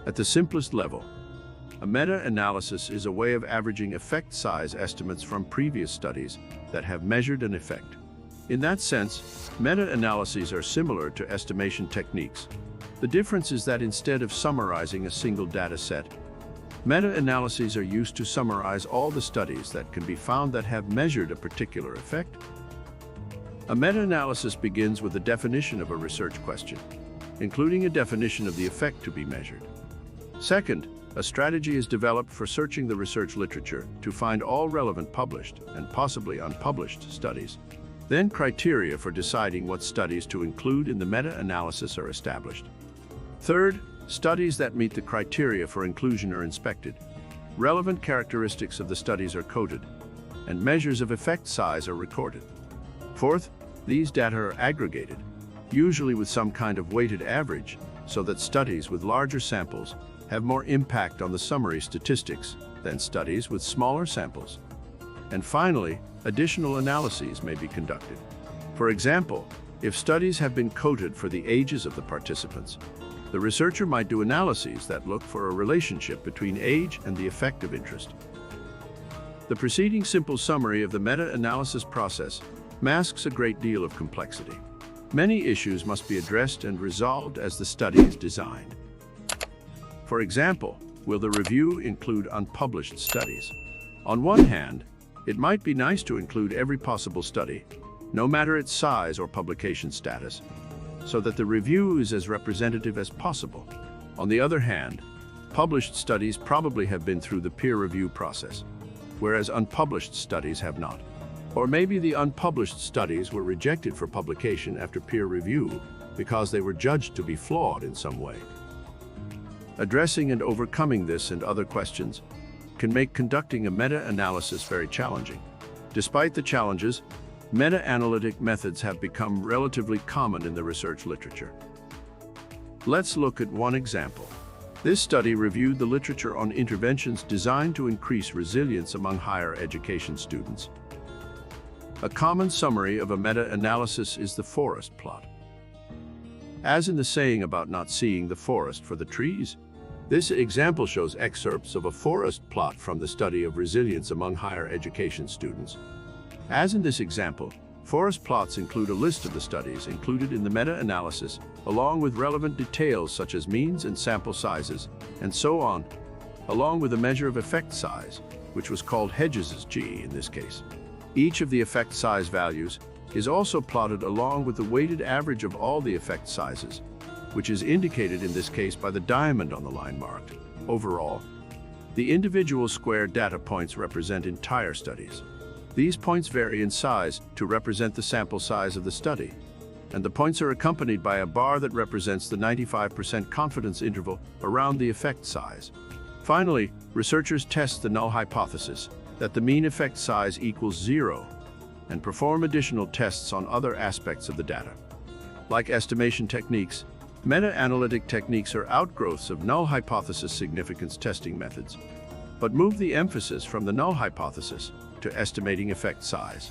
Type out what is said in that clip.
At the simplest level, a meta-analysis is a way of averaging effect size estimates from previous studies that have measured an effect. In that sense, meta-analyses are similar to estimation techniques. The difference is that instead of summarizing a single data set, meta-analyses are used to summarize all the studies that can be found that have measured a particular effect. A meta-analysis begins with a definition of a research question, including a definition of the effect to be measured. Second, a strategy is developed for searching the research literature to find all relevant published and possibly unpublished studies. Then criteria for deciding what studies to include in the meta-analysis are established. Third, studies that meet the criteria for inclusion are inspected. Relevant characteristics of the studies are coded, and measures of effect size are recorded. Fourth, these data are aggregated, usually with some kind of weighted average, so that studies with larger samples have more impact on the summary statistics than studies with smaller samples. And finally, additional analyses may be conducted. For example, if studies have been coded for the ages of the participants, the researcher might do analyses that look for a relationship between age and the effect of interest. The preceding simple summary of the meta-analysis process masks a great deal of complexity. Many issues must be addressed and resolved as the study is designed. For example, will the review include unpublished studies? On one hand, it might be nice to include every possible study, no matter its size or publication status, so that the review is as representative as possible. On the other hand, published studies probably have been through the peer review process, whereas unpublished studies have not. Or maybe the unpublished studies were rejected for publication after peer review because they were judged to be flawed in some way. Addressing and overcoming this and other questions can make conducting a meta-analysis very challenging. Despite the challenges, meta-analytic methods have become relatively common in the research literature. Let's look at one example. This study reviewed the literature on interventions designed to increase resilience among higher education students. A common summary of a meta-analysis is the forest plot. As in the saying about not seeing the forest for the trees, this example shows excerpts of a forest plot from the study of resilience among higher education students. As in this example, forest plots include a list of the studies included in the meta-analysis, along with relevant details such as means and sample sizes, and so on, along with a measure of effect size, which was called Hedges's G in this case. Each of the effect size values is also plotted along with the weighted average of all the effect sizes, which is indicated in this case by the diamond on the line marked. Overall, the individual square data points represent entire studies. These points vary in size to represent the sample size of the study, and the points are accompanied by a bar that represents the 95% confidence interval around the effect size. Finally, researchers test the null hypothesis that the mean effect size equals 0 and perform additional tests on other aspects of the data. Like estimation techniques, meta-analytic techniques are outgrowths of null hypothesis significance testing methods, but move the emphasis from the null hypothesis to estimating effect size.